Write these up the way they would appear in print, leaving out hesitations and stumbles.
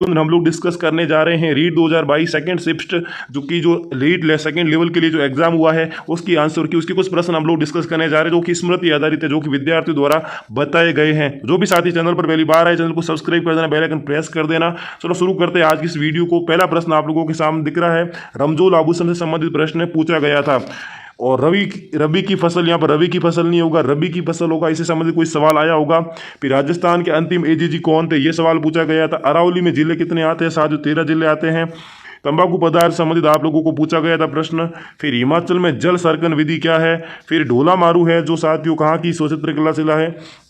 हम लोग डिस्कस करने जा रहे हैं रीट 2022 सेकंड शिफ्ट जो रीट सेकंड लेवल के लिए जो एग्जाम हुआ है उसकी आंसर की उसके कुछ प्रश्न हम लोग डिस्कस करने जा रहे हैं जो कि स्मृति आधारित है, जो कि विद्यार्थियों द्वारा बताए गए हैं। जो भी साथी चैनल पर पहली बार आए चैनल को सब्सक्राइब कर देना, बेल आइकन प्रेस कर देना। चलो शुरू करते हैं आज की इस वीडियो को। पहला प्रश्न आप लोगों के सामने दिख रहा है, रमजोल आभूषण से संबंधित प्रश्न पूछा गया था। और रबी की फसल, यहाँ पर रबी की फसल नहीं होगा, रबी की फसल होगा, इससे संबंधित कोई सवाल आया होगा। फिर राजस्थान के अंतिम एजीजी कौन थे, ये सवाल पूछा गया था। अरावली में जिले कितने आते हैं, साथ 13 जिले आते हैं। तंबाकू पदार्थ संबंधित आप लोगों को पूछा गया था प्रश्न। फिर हिमाचल में जल सर्कन विधि क्या है। फिर ढोला मारू है जो साथियों कहाँ की चित्रकला शिला है।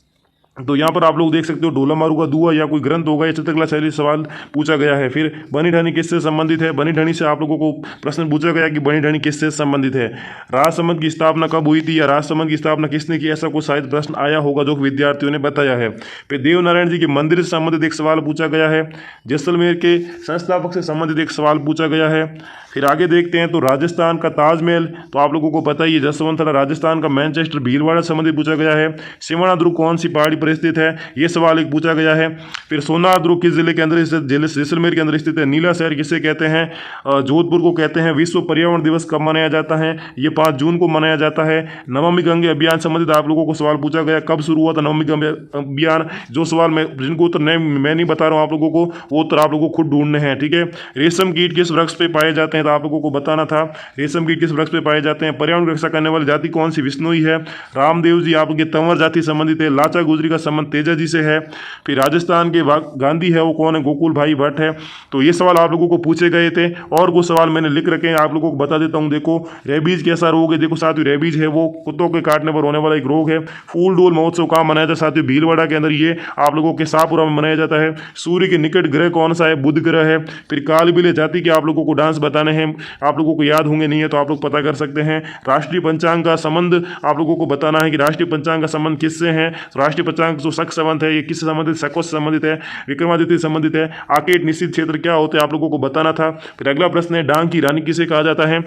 तो यहाँ पर आप लोग देख सकते हो ढोला मारू का दुआ या कोई ग्रंथ होगा, या चित्रकला शैली सवाल पूछा गया है। फिर बनी ढनी किससे संबंधित है, बनी ढनी से आप लोगों को प्रश्न पूछा गया कि बनी ढनी किससे संबंधित है। राजसमंद की स्थापना कब हुई थी, या राजसमंद की स्थापना किसने की, ऐसा कोई शायद प्रश्न आया होगा जो विद्यार्थियों ने बताया है। फिर देवनारायण जी के मंदिर से संबंधित एक सवाल पूछा गया है। जैसलमेर के संस्थापक से संबंधित एक सवाल पूछा गया है। फिर आगे देखते हैं तो राजस्थान का ताजमहल, तो आप लोगों को पता ही है जसवंतरा। राजस्थान का मैनचेस्टर भीलवाड़ा से संबंधित पूछा गया है। सिवाना दुर्ग कौन सी पहाड़ी पर स्थित है, ये सवाल एक पूछा गया है। फिर सोनार दुर्ग किस जिले के अंदर स्थित, जैसलमेर के अंदर स्थित है। नीला शहर किसे कहते हैं, जोधपुर को कहते हैं। विश्व पर्यावरण दिवस कब मनाया जाता है, ये 5 जून को मनाया जाता है। नमामि गंगे अभियान संबंधित आप लोगों को सवाल पूछा गया, कब शुरू हुआ था नमामि गंगे अभियान। जो सवाल मैं जिनको उत्तर मैं नहीं बता रहा हूँ आप लोगों को, वो उत्तर आप लोगों को खुद ढूंढने हैं, ठीक है। रेशम कीट किस वृक्ष पे पाए जाते हैं, तो आप लोगों को बताना था रेशम कीट किस वृक्ष पे पाए जाते हैं। पर्यावरण की रक्षा करने वाली जाति कौन सी, विष्णुई है। रामदेव जी आपके तंवर जाति संबंधित है। लाचा गुजरी का संबंध तेजा जी से है। फिर राजस्थान के गांधी है वो कौन है, गोकुल भाई भट्ट है। तो ये सवाल आप लोगों को पूछे गए थे, और कुछ सवाल मैंने लिख रखे हैं आप लोगों को बता देता हूँ। देखो रेबीज कैसा रोग है, देखो साथियों रेबीज है वो कुत्तों के काटने पर होने वाला एक रोग है। फूल डोल महोत्सव कहाँ मनाया जाता है, साथियों भीलवाड़ा के अंदर, ये आप लोगों के शाहपुरा में मनाया जाता है। सूर्य के निकट ग्रह कौन सा है, बुध ग्रह है। फिर कालबिले जाति के आप लोगों को डांस बताने हैं, आप लोगों को याद होंगे, नहीं है तो आप लोग पता कर सकते हैं। राष्ट्रीय पंचांग का संबंध आप लोगों को बताना है कि राष्ट्रीय पंचांग का संबंध किससे है। राष्ट्रीय पंचांग जो शक संबंध है ये किससे संबंधित, शकों से संबंधित है, विक्रमादित्य से संबंधित है। आकेट निश्चित क्षेत्र क्या होते हैं आप लोगों को बताना था। फिर अगला प्रश्न है डांग की रानी किसे कहा जाता है,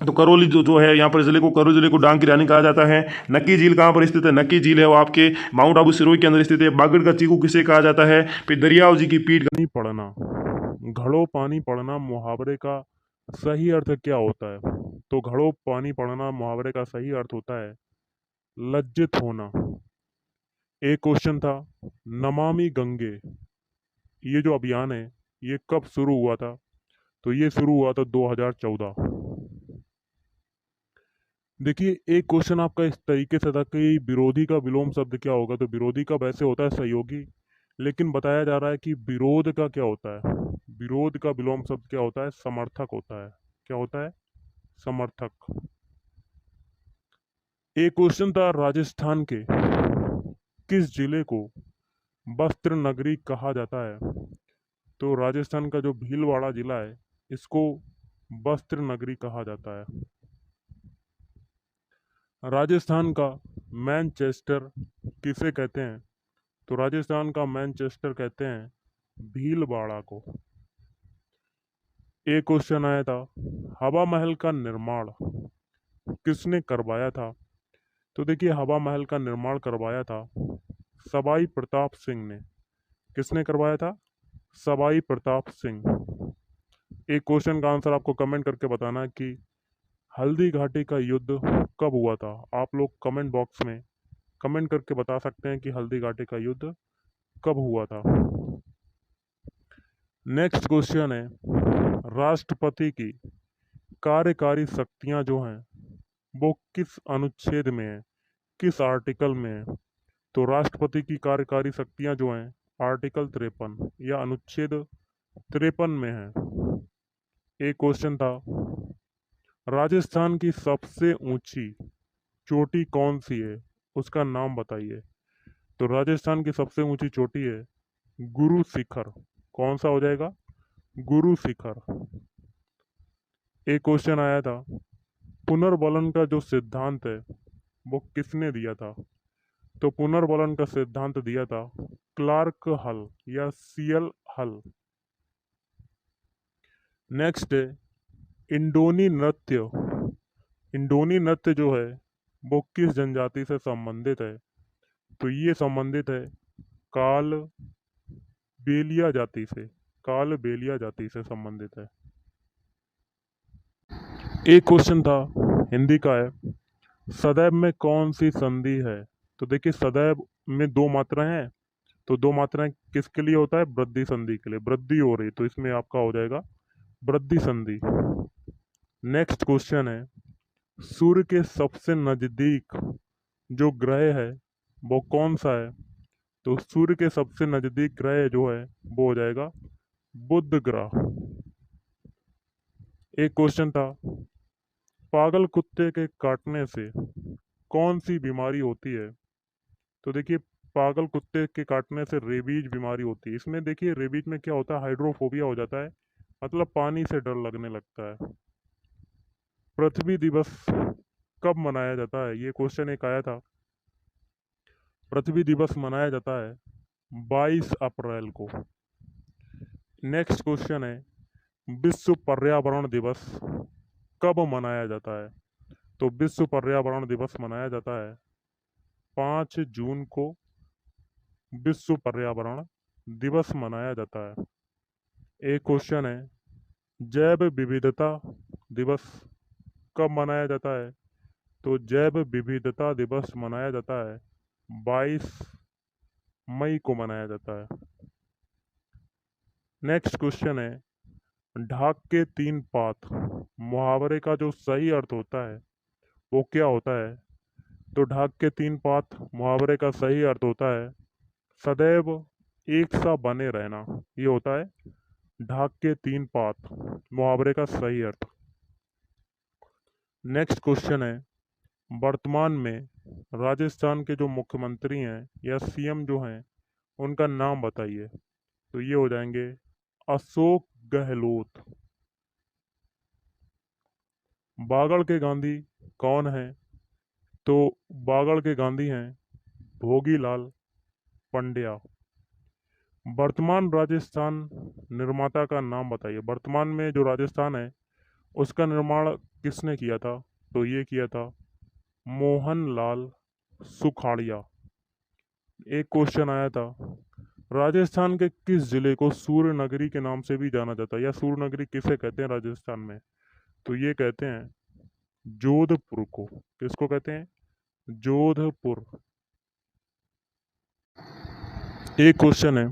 तो करौली जो है यहाँ पर जिले को, करौली जिले को डांग की रानी कहा जाता है। नक्की झील कहाँ पर स्थित है, नक्की झील है वो आपके माउंट आबू सिरोही के अंदर स्थित है। बागड़ का चीकू किसे कहा जाता है। फिर दरियाव जी की पीठ पानी पड़ना, घड़ों पानी पड़ना मुहावरे का सही अर्थ क्या होता है? तो घड़ों पानी पड़ना मुहावरे का सही अर्थ होता है लज्जित होना। एक क्वेश्चन था, नमामि गंगे ये जो अभियान है ये कब शुरू हुआ था? तो ये शुरू हुआ था 2014। देखिए एक क्वेश्चन आपका इस तरीके से था कि विरोधी का विलोम शब्द क्या होगा, तो विरोधी का वैसे होता है सहयोगी, लेकिन बताया जा रहा है कि विरोध का क्या होता है, विरोध का विलोम शब्द क्या होता है, समर्थक होता है। क्या होता है? समर्थक। एक क्वेश्चन था, राजस्थान के किस जिले को वस्त्र नगरी कहा जाता है? तो राजस्थान का जो भीलवाड़ा जिला है इसको वस्त्र नगरी कहा जाता है। राजस्थान का मैनचेस्टर किसे कहते हैं? तो राजस्थान का मैनचेस्टर कहते हैं भीलवाड़ा को। एक क्वेश्चन आया था, हवा महल का निर्माण किसने करवाया था? तो देखिए हवा महल का निर्माण करवाया था सवाई प्रताप सिंह ने। किसने करवाया था? सवाई प्रताप सिंह। एक क्वेश्चन का आंसर आपको कमेंट करके बताना है कि हल्दी घाटी का युद्ध कब हुआ था? आप लोग कमेंट बॉक्स में कमेंट करके बता सकते हैं कि हल्दी घाटी का युद्ध कब हुआ था। नेक्स्ट क्वेश्चन है, राष्ट्रपति की कार्यकारी शक्तियां जो हैं वो किस अनुच्छेद में है, किस आर्टिकल में है? तो राष्ट्रपति की कार्यकारी शक्तियां जो हैं आर्टिकल 53 या अनुच्छेद 53 में है। एक क्वेश्चन था, राजस्थान की सबसे ऊंची चोटी कौन सी है, उसका नाम बताइए। तो राजस्थान की सबसे ऊंची चोटी है गुरु शिखर। कौन सा हो जाएगा? गुरु शिखर। एक क्वेश्चन आया था, पुनर्बलन का जो सिद्धांत है वो किसने दिया था? तो पुनर्बलन का सिद्धांत दिया था क्लार्क हल या सीएल हल। नेक्स्ट है, इंडोनी नृत्य। इंडोनी नृत्य जो है वो किस जनजाति से संबंधित है? तो ये संबंधित है काल बेलिया जाति से। कालबेलिया जाति से संबंधित है। एक क्वेश्चन था, हिंदी का है, सदैव में कौन सी संधि है? तो देखिए सदैव में दो मात्राएं हैं, तो दो मात्राएं किसके लिए होता है? वृद्धि संधि के लिए। वृद्धि हो रही तो इसमें आपका हो जाएगा वृद्धि संधि। नेक्स्ट क्वेश्चन है, सूर्य के सबसे नजदीक जो ग्रह है वो कौन सा है? तो सूर्य के सबसे नजदीक ग्रह जो है वो हो जाएगा बुध ग्रह। एक क्वेश्चन था, पागल कुत्ते के काटने से कौन सी बीमारी होती है? तो देखिए पागल कुत्ते के काटने से रेबीज बीमारी होती है। इसमें देखिए रेबीज में क्या होता है? हाइड्रोफोबिया हो जाता है, मतलब पानी से डर लगने लगता है। पृथ्वी दिवस कब मनाया जाता है? ये क्वेश्चन एक आया था। पृथ्वी दिवस मनाया जाता है 22 अप्रैल को। नेक्स्ट क्वेश्चन है, विश्व पर्यावरण दिवस कब मनाया जाता है? तो विश्व पर्यावरण दिवस मनाया जाता है 5 जून को। विश्व पर्यावरण दिवस मनाया जाता है। एक क्वेश्चन है, जैव विविधता दिवस कब मनाया जाता है? तो जैव विविधता दिवस मनाया जाता है 22 मई को मनाया जाता है। नेक्स्ट क्वेश्चन है, ढाक के तीन पात मुहावरे का जो सही अर्थ होता है वो क्या होता है? तो ढाक के तीन पात मुहावरे का सही अर्थ होता है सदैव एक सा बने रहना। ये होता है ढाक के तीन पात मुहावरे का सही अर्थ। नेक्स्ट क्वेश्चन है, वर्तमान में राजस्थान के जो मुख्यमंत्री हैं या सीएम जो हैं उनका नाम बताइए। तो ये हो जाएंगे अशोक गहलोत। बागड़ के गांधी कौन है? तो बागड़ के गांधी हैं भोगीलाल पंड्या। वर्तमान राजस्थान निर्माता का नाम बताइए। वर्तमान में जो राजस्थान है उसका निर्माण किसने किया था? तो ये किया था मोहनलाल सुखाड़िया। एक क्वेश्चन आया था, राजस्थान के किस जिले को सूर्य नगरी के नाम से भी जाना जाता है, या सूर्य नगरी किसे कहते हैं राजस्थान में? तो ये कहते हैं जोधपुर को। किसको कहते हैं? जोधपुर। एक क्वेश्चन है,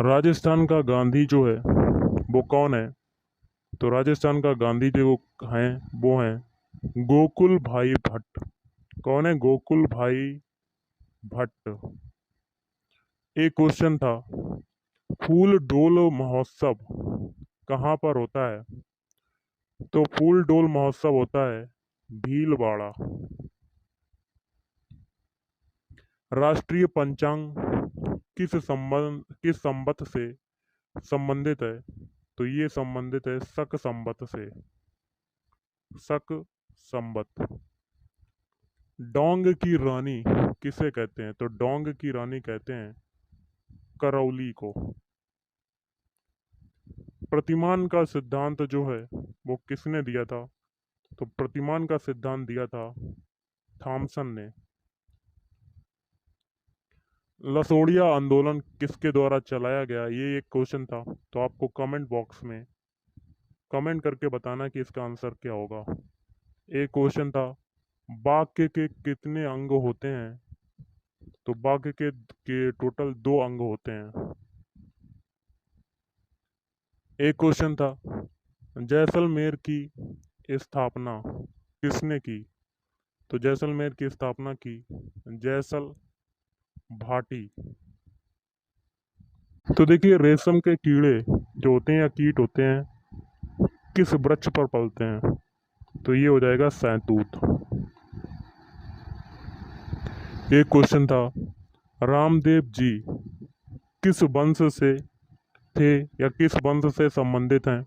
राजस्थान का गांधी जो है वो कौन है? तो राजस्थान का गांधी जो हैं वो हैं गोकुल भाई भट्ट। कौन है? गोकुल भाई भट्ट। एक क्वेश्चन था, फूल डोल महोत्सव कहाँ पर होता है? तो फूल डोल महोत्सव होता है भीलवाड़ा। राष्ट्रीय पंचांग किस संवत से संबंधित है? तो ये संबंधित है शक संवत से। शक संवत। डोंग की रानी किसे कहते हैं? तो डोंग की रानी कहते हैं करौली को। प्रतिमान का सिद्धांत जो है वो किसने दिया था? तो प्रतिमान का सिद्धांत दिया था थॉमसन ने। लसोड़िया आंदोलन किसके द्वारा चलाया गया? ये एक क्वेश्चन था, तो आपको कमेंट बॉक्स में कमेंट करके बताना कि इसका आंसर क्या होगा। एक क्वेश्चन था, बाघ के कितने अंग होते हैं? तो बाघ के टोटल 2 अंग होते हैं। एक क्वेश्चन था, जैसलमेर की स्थापना किसने की? तो जैसलमेर की स्थापना की जैसल भाटी। तो देखिए रेशम के कीड़े जो होते हैं या कीट होते हैं किस वृक्ष पर पलते हैं? तो ये हो जाएगा सैतूत। एक क्वेश्चन था, रामदेव जी किस वंश से थे या किस वंश से संबंधित हैं?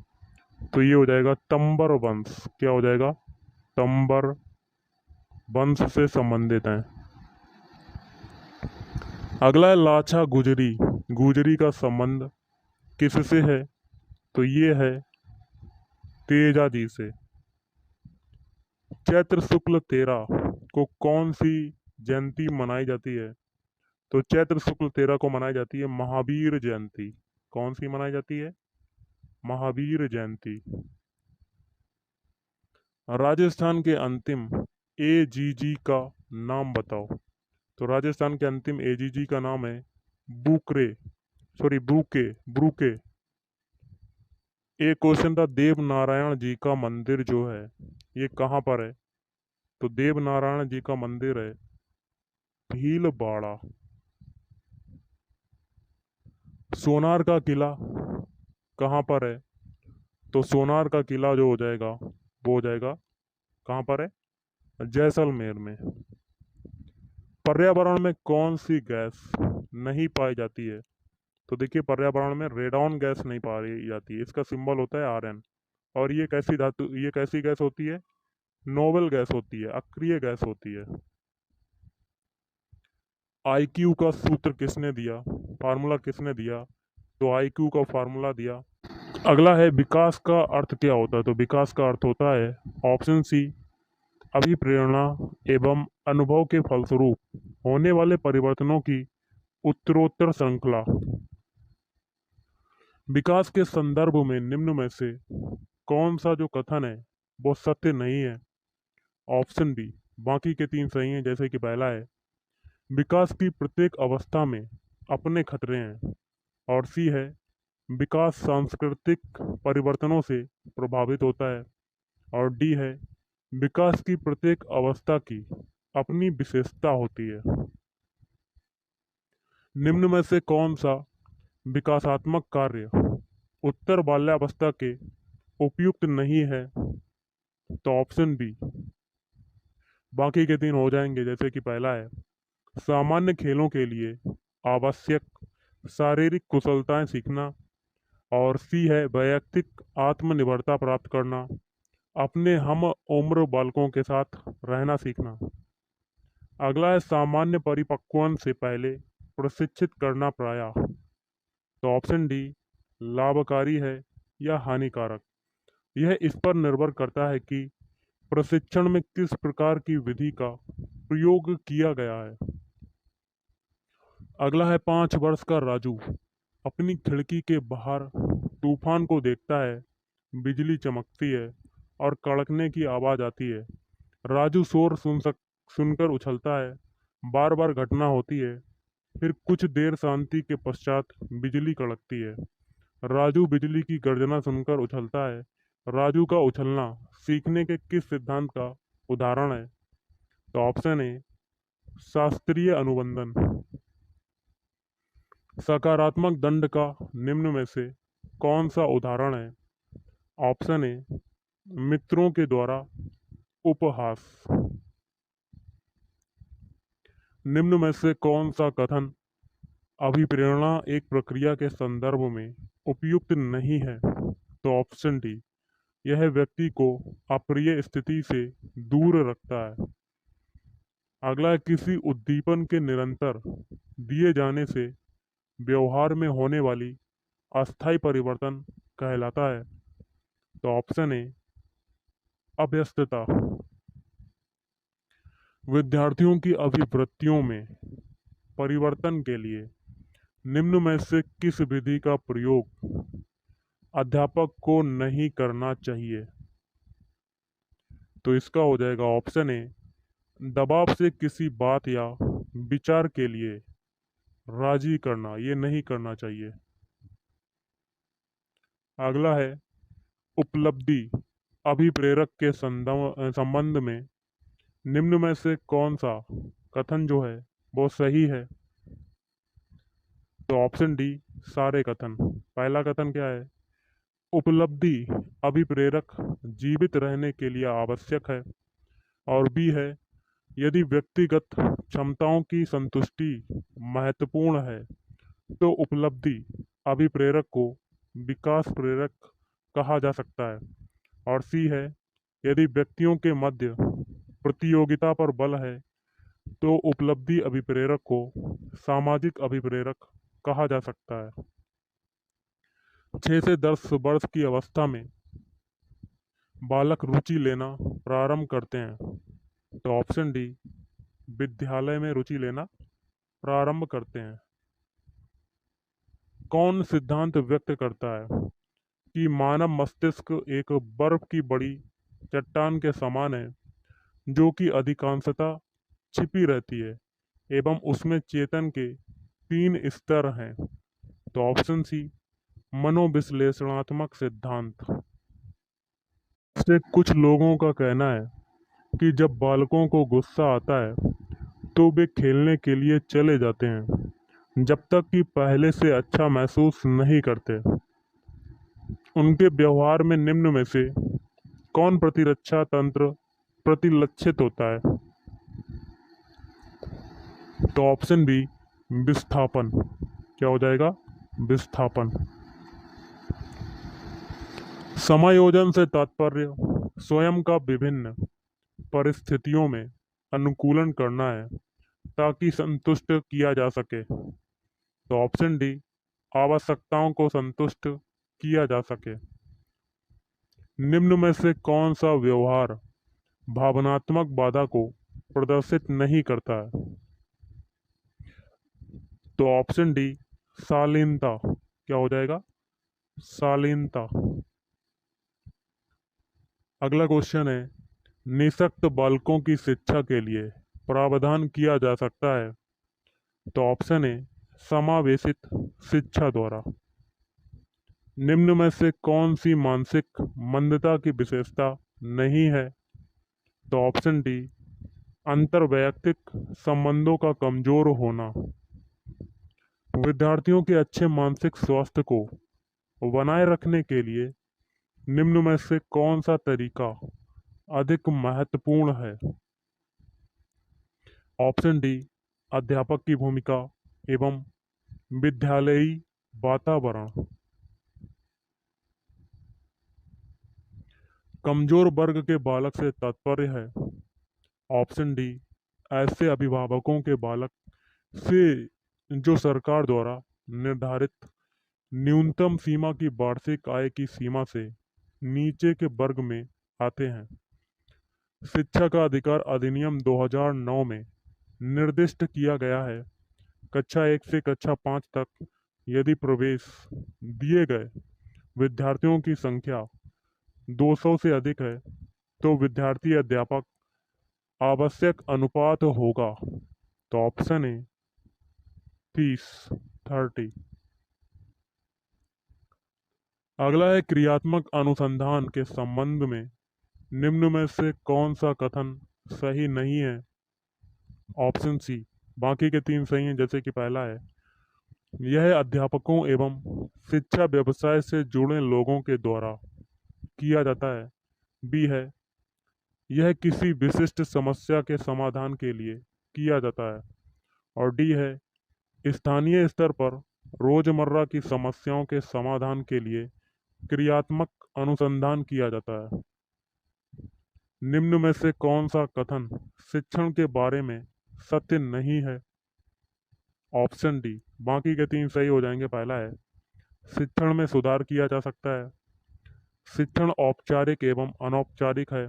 तो ये हो जाएगा तंबर वंश। क्या हो जाएगा? तंबर वंश से संबंधित हैं। अगला है लाछा गुजरी। गुजरी का संबंध किससे है? तो ये है तेजा जी से। चैत्र शुक्ल 13 को कौन सी जयंती मनाई जाती है? तो चैत्र शुक्ल 13 को मनाई जाती है महावीर जयंती। कौन सी मनाई जाती है? महावीर जयंती। राजस्थान के अंतिम एजीजी का नाम बताओ। तो राजस्थान के अंतिम एजीजी का नाम है बुकरे, सॉरी ब्रूके, ब्रूके। एक क्वेश्चन था, देव नारायण जी का मंदिर जो है ये कहाँ पर है? तो देव नारायण जी का मंदिर है भीलवाड़ा। सोनार का किला कहाँ पर है? तो सोनार का किला जो हो जाएगा वो हो जाएगा कहाँ पर है? जैसलमेर में। पर्यावरण में कौन सी गैस नहीं पाई जाती है? तो देखिए, पर्यावरण में रेडॉन गैस नहीं पाई जाती है, इसका सिंबल होता है आरएन। और ये कैसी गैस होती है? नोबल गैस होती है, अक्रिय गैस होती है। आईक्यू का सूत्र किसने दिया? फार्मूला किसने दिया? तो आईक्यू का फार्मूला दिया। अगला है, विकास का अर्थ क्या होता है? तो विकास का अर्थ होता है ऑप्शन सी, अभिप्रेरणा एवं अनुभव के फलस्वरूप होने वाले परिवर्तनों की उत्तरोत्तर श्रृंखला। विकास के संदर्भ में निम्न में से कौन सा जो कथन है वो सत्य नहीं है? ऑप्शन बी, बाकी के तीन सही हैं। जैसे कि पहला है, विकास की प्रत्येक अवस्था में अपने खतरे हैं। और सी है, विकास सांस्कृतिक परिवर्तनों से प्रभावित होता है। और डी है, विकास की प्रत्येक अवस्था की अपनी विशेषता होती है। निम्न में से कौन सा विकासात्मक कार्य उत्तर बाल्यावस्था के उपयुक्त नहीं है? तो ऑप्शन बी, बाकी के तीन हो जाएंगे। जैसे कि पहला है, सामान्य खेलों के लिए आवश्यक शारीरिक कुशलताएं सीखना। और सी है, वैयक्तिक आत्मनिर्भरता प्राप्त करना, अपने हम उम्र बालकों के साथ रहना सीखना। अगला है, सामान्य परिपक्वन से पहले प्रशिक्षित करना प्रायः। तो ऑप्शन डी लाभकारी है या हानिकारक। यह इस पर निर्भर करता है कि प्रशिक्षण में किस प्रकार की विधि का प्रयोग किया गया है। अगला है, 5 वर्ष का राजू अपनी खिड़की के बाहर तूफान को देखता है। बिजली चमकती है और कड़कने की आवाज़ आती है। राजू शोर सुनकर उछलता है। बार बार घटना होती है। फिर कुछ देर शांति के पश्चात बिजली कड़कती है। राजू बिजली की गर्जना सुनकर उछलता है। राजू का उछलना सीखने के किस सिद्धांत का उदाहरण है? तो ऑप्शन ए शास्त्रीय अनुबंधन। सकारात्मक दंड का निम्न में से कौन सा उदाहरण है? ऑप्शन ए मित्रों के द्वारा उपहास। निम्न में से कौन सा कथन अभिप्रेरणा एक प्रक्रिया के संदर्भ में उपयुक्त नहीं है? तो ऑप्शन डी, यह व्यक्ति को अप्रिय स्थिति से दूर रखता है। अगला है, किसी उद्दीपन के निरंतर दिए जाने से व्यवहार में होने वाली अस्थायी परिवर्तन कहलाता है। तो ऑप्शन ए अभ्यस्तता। विद्यार्थियों की अभिवृत्तियों में परिवर्तन के लिए निम्न में से किस विधि का प्रयोग अध्यापक को नहीं करना चाहिए? तो इसका हो जाएगा ऑप्शन ए दबाव से किसी बात या विचार के लिए राजी करना, ये नहीं करना चाहिए। अगला है, उपलब्धि अभिप्रेरक के संबंध में निम्न में से कौन सा कथन जो है वो सही है? तो ऑप्शन डी सारे कथन। पहला कथन क्या है? उपलब्धि अभिप्रेरक जीवित रहने के लिए आवश्यक है। और बी है, यदि व्यक्तिगत क्षमताओं की संतुष्टि महत्वपूर्ण है तो उपलब्धि अभिप्रेरक को विकास प्रेरक कहा जा सकता है। और सी है, यदि व्यक्तियों के मध्य प्रतियोगिता पर बल है तो उपलब्धि अभिप्रेरक को सामाजिक अभिप्रेरक कहा जा सकता है। 6 से 10 वर्ष की अवस्था में बालक रुचि लेना प्रारंभ करते हैं। तो ऑप्शन डी विद्यालय में रुचि लेना प्रारंभ करते हैं। कौन सिद्धांत व्यक्त करता है कि मानव मस्तिष्क एक बर्फ की बड़ी चट्टान के समान है जो कि अधिकांशतः छिपी रहती है एवं उसमें चेतन के 3 स्तर हैं? तो ऑप्शन सी, मनोविश्लेषणात्मक सिद्धांत। से कुछ लोगों का कहना है कि जब बालकों को गुस्सा आता है तो वे खेलने के लिए चले जाते हैं जब तक कि पहले से अच्छा महसूस नहीं करते। उनके व्यवहार में निम्न में से कौन प्रतिरक्षा तंत्र प्रतिलक्षित होता है? तो ऑप्शन बी, विस्थापन। क्या हो जाएगा? विस्थापन। समायोजन से तात्पर्य स्वयं का विभिन्न परिस्थितियों में अनुकूलन करना है ताकि संतुष्ट किया जा सके। तो ऑप्शन डी, आवश्यकताओं को संतुष्ट किया जा सके। निम्न में से कौन सा व्यवहार भावनात्मक बाधा को प्रदर्शित नहीं करता है? तो ऑप्शन डी, शालीनता। क्या हो जाएगा? शालीनता। अगला क्वेश्चन है, निःशक्त बालकों की शिक्षा के लिए प्रावधान किया जा सकता है? तो ऑप्शन ए, समावेशित शिक्षा द्वारा। निम्न में से कौन सी मानसिक मंदता की विशेषता नहीं है? तो ऑप्शन डी, अंतर्वैयक्तिक संबंधों का कमजोर होना। विद्यार्थियों के अच्छे मानसिक स्वास्थ्य को बनाए रखने के लिए निम्न में से कौन सा तरीका अधिक महत्वपूर्ण है? ऑप्शन डी, अध्यापक की भूमिका एवं विद्यालयी वातावरण। कमजोर वर्ग के बालक से तात्पर्य है ऑप्शन डी, ऐसे अभिभावकों के बालक से जो सरकार द्वारा निर्धारित न्यूनतम सीमा की वार्षिक आय की सीमा से नीचे के वर्ग में आते हैं। शिक्षा का अधिकार अधिनियम 2009 में निर्दिष्ट किया गया है, कक्षा 1 से कक्षा 5 तक यदि प्रवेश दिए गए विद्यार्थियों की संख्या 200 से अधिक है तो विद्यार्थी अध्यापक आवश्यक अनुपात होगा। तो ऑप्शन ए, 30:30। अगला है, क्रियात्मक अनुसंधान के संबंध में निम्न में से कौन सा कथन सही नहीं है? ऑप्शन सी, बाकी के 3 सही हैं, जैसे कि पहला है, यह अध्यापकों एवं शिक्षा व्यवसाय से जुड़े लोगों के द्वारा किया जाता है। बी है, यह किसी विशिष्ट समस्या के समाधान के लिए किया जाता है। और डी है, स्थानीय स्तर पर रोजमर्रा की समस्याओं के समाधान के लिए क्रियात्मक अनुसंधान किया जाता है। निम्न में से कौन सा कथन शिक्षण के बारे में सत्य नहीं है? ऑप्शन डी, बाकी के 3 सही हो जाएंगे। पहला है, शिक्षण में सुधार किया जा सकता है। शिक्षण औपचारिक एवं अनौपचारिक है।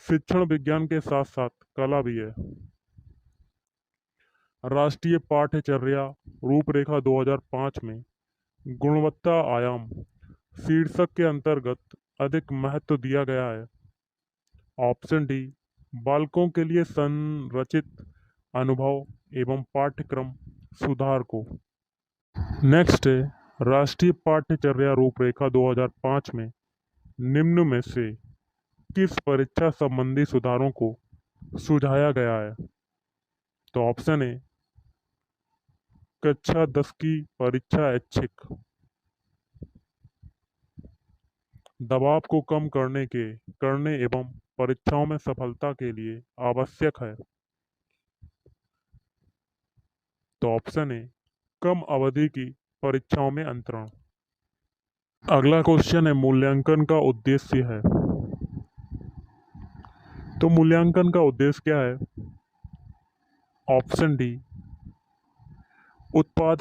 शिक्षण विज्ञान के साथ साथ कला भी है। राष्ट्रीय पाठ्यचर्या रूपरेखा 2005 में गुणवत्ता आयाम शीर्षक के अंतर्गत अधिक महत्व दिया गया है। ऑप्शन डी, बालकों के लिए संरचित अनुभव एवं पाठ्यक्रम सुधार को। नेक्स्ट है, राष्ट्रीय पाठ्यचर्या रूपरेखा 2005 में निम्न में से किस परीक्षा संबंधी सुधारों को सुझाया गया है? तो ऑप्शन ए, कक्षा 10 की परीक्षा ऐच्छिक, दबाव को कम करने एवं परीक्षाओं में सफलता के लिए आवश्यक है। तो ऑप्शन ए, कम अवधि की परीक्षाओं में अंतरण। अगला क्वेश्चन है, मूल्यांकन का उद्देश्य है। तो मूल्यांकन का उद्देश्य क्या है? ऑप्शन डी, उत्पादक